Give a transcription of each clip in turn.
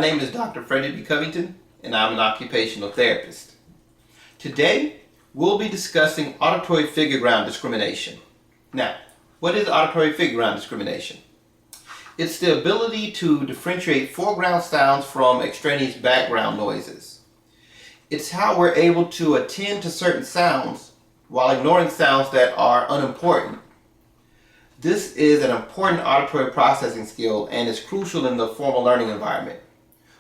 My name is Dr. Frederick Covington, and I'm an occupational therapist. Today, we'll be discussing auditory figure ground discrimination. Now, what is auditory figure ground discrimination? It's the ability to differentiate foreground sounds from extraneous background noises. It's how we're able to attend to certain sounds while ignoring sounds that are unimportant. This is an important auditory processing skill and is crucial in the formal learning environment.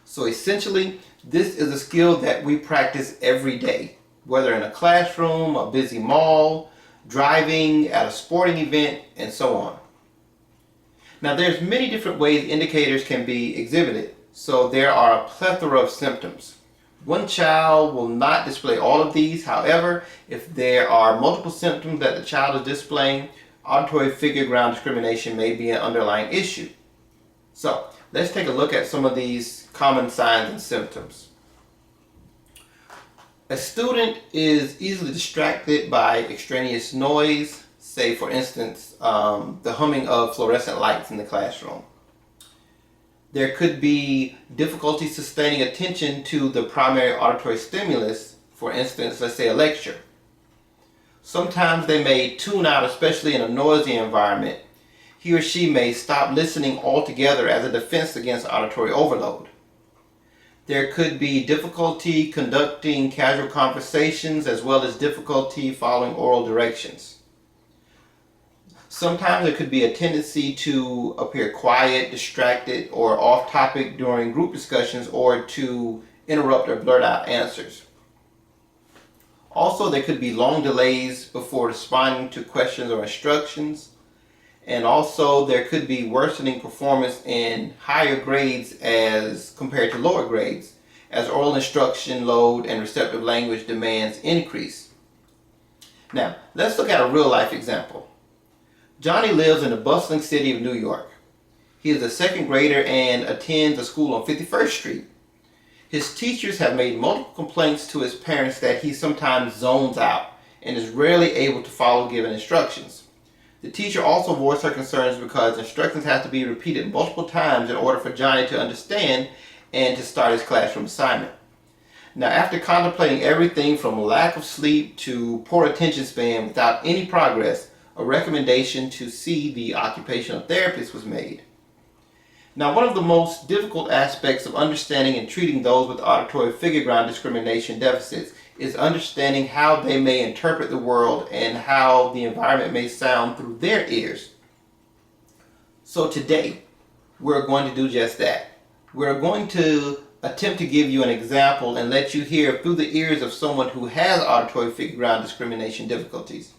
So essentially, this is a skill that we practice every day, whether in a classroom, a busy mall, driving, at a sporting event, and so on. Now there's many different ways indicators can be exhibited, so there are a plethora of symptoms. One child will not display all of these. However, if there are multiple symptoms that the child is displaying, auditory figure ground discrimination may be an underlying issue. So let's take a look at some of these common signs and symptoms. A student is easily distracted by extraneous noise, say for instance the humming of fluorescent lights in the classroom. There could be difficulty sustaining attention to the primary auditory stimulus, for instance, let's say a lecture. Sometimes they may tune out, especially in a noisy environment. He or she may stop listening altogether as a defense against auditory overload. There could be difficulty conducting casual conversations as well as difficulty following oral directions. Sometimes there could be a tendency to appear quiet, distracted, or off topic during group discussions or to interrupt or blurt out answers. Also, there could be long delays before responding to questions or instructions. And also, there could be worsening performance in higher grades as compared to lower grades, as oral instruction load and receptive language demands increase. Now, let's look at a real-life example. Johnny lives in the bustling city of New York. He is a second grader and attends a school on 51st Street. His teachers have made multiple complaints to his parents that he sometimes zones out and is rarely able to follow given instructions. The teacher also voiced her concerns because instructions have to be repeated multiple times in order for Johnny to understand and to start his classroom assignment. Now, after contemplating everything from lack of sleep to poor attention span without any progress, a recommendation to see the occupational therapist was made. Now, one of the most difficult aspects of understanding and treating those with auditory figure ground discrimination deficits is understanding how they may interpret the world and how the environment may sound through their ears. So today, we're going to do just that. We're going to attempt to give you an example and let you hear through the ears of someone who has auditory figure ground discrimination difficulties.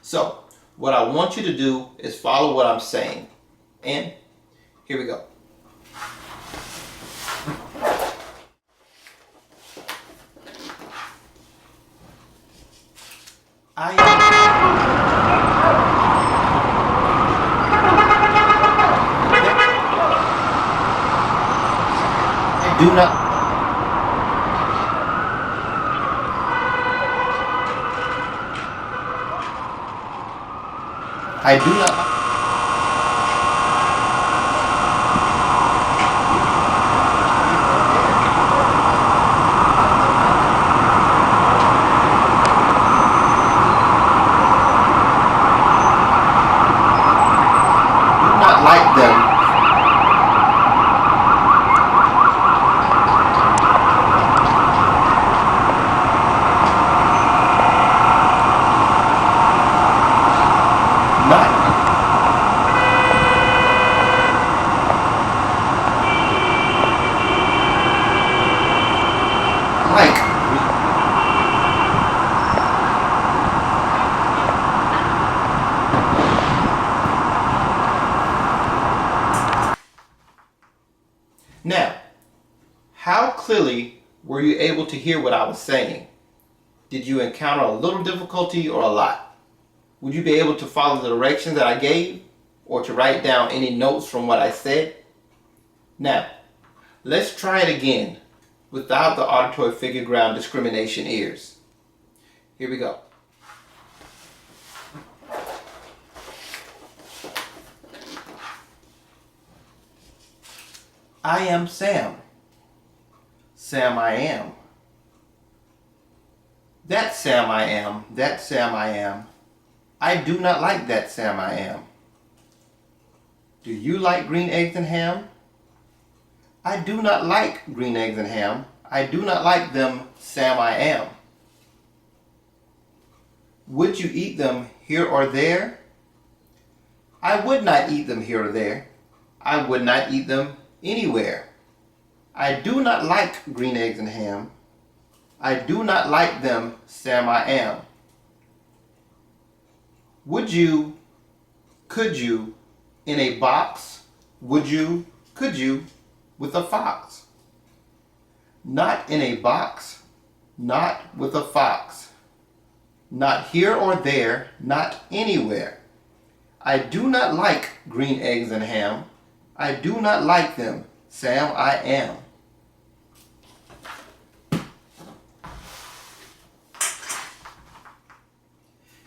So, what I want you to do is follow what I'm saying. And here we go. I do not. I do not. Like them. Not like. Now, how clearly were you able to hear what I was saying? Did you encounter a little difficulty or a lot? Would you be able to follow the directions that I gave or to write down any notes from what I said? Now, let's try it again without the auditory figure ground discrimination ears. Here we go. I am Sam. Sam I am. That Sam I am. That Sam I am. I do not like that Sam I am. Do you like green eggs and ham? I do not like green eggs and ham. I do not like them, Sam I am. Would you eat them here or there? I would not eat them here or there. I would not eat them anywhere. I do not like green eggs and ham. I do not like them, Sam I am. Would you, could you, in a box? Would you, could you, with a fox? Not in a box, not with a fox. Not here or there, not anywhere. I do not like green eggs and ham. I do not like them, Sam I am.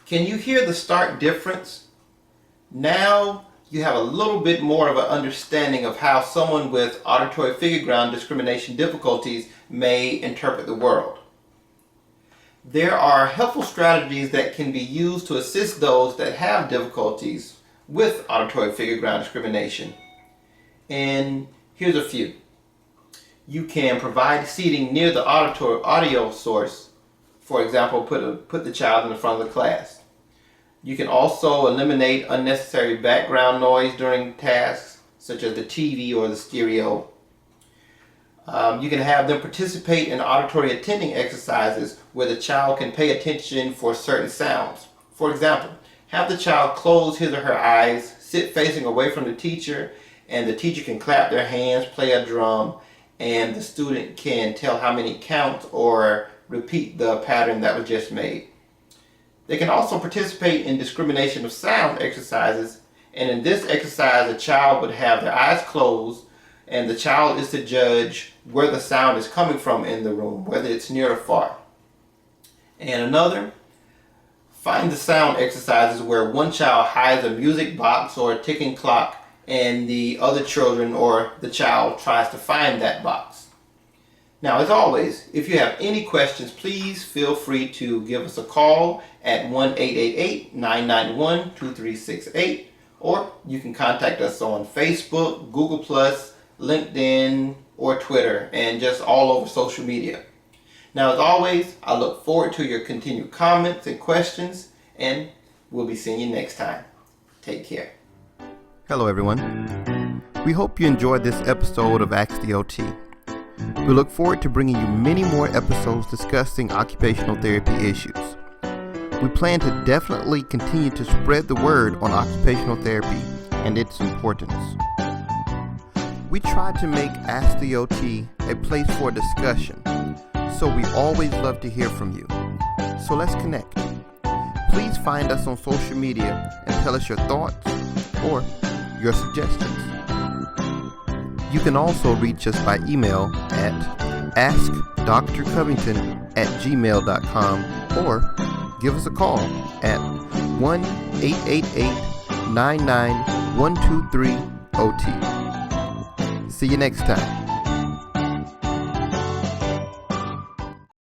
Can you hear the stark difference? Now you have a little bit more of an understanding of how someone with auditory figure ground discrimination difficulties may interpret the world. There are helpful strategies that can be used to assist those that have difficulties with auditory figure ground discrimination. And here's a few. You can provide seating near the audio source. For example, put the child in the front of the class. You can also eliminate unnecessary background noise during tasks, such as the TV or the stereo. You can have them participate in auditory attending exercises where the child can pay attention for certain sounds. For example, have the child close his or her eyes, sit facing away from the teacher, and the teacher can clap their hands, play a drum, and the student can tell how many counts or repeat the pattern that was just made. They can also participate in discrimination of sound exercises, and in this exercise the child would have their eyes closed and the child is to judge where the sound is coming from in the room, whether it's near or far. And another, find the sound exercises where one child hides a music box or a ticking clock and the other children or the child tries to find that box. Now, as always, if you have any questions, please feel free to give us a call at 1-888-991-2368, or you can contact us on Facebook, Google+, LinkedIn, or Twitter, and just all over social media. Now, as always, I look forward to your continued comments and questions, and we'll be seeing you next time. Take care. Hello, everyone. We hope you enjoyed this episode of Ask the OT. We look forward to bringing you many more episodes discussing occupational therapy issues. We plan to definitely continue to spread the word on occupational therapy and its importance. We try to make Ask the OT a place for discussion, so we always love to hear from you. So let's connect. Please find us on social media and tell us your thoughts or your suggestions. You can also reach us by email at askdrcovington@gmail.com or give us a call at 1-888-99123-OT. See you next time.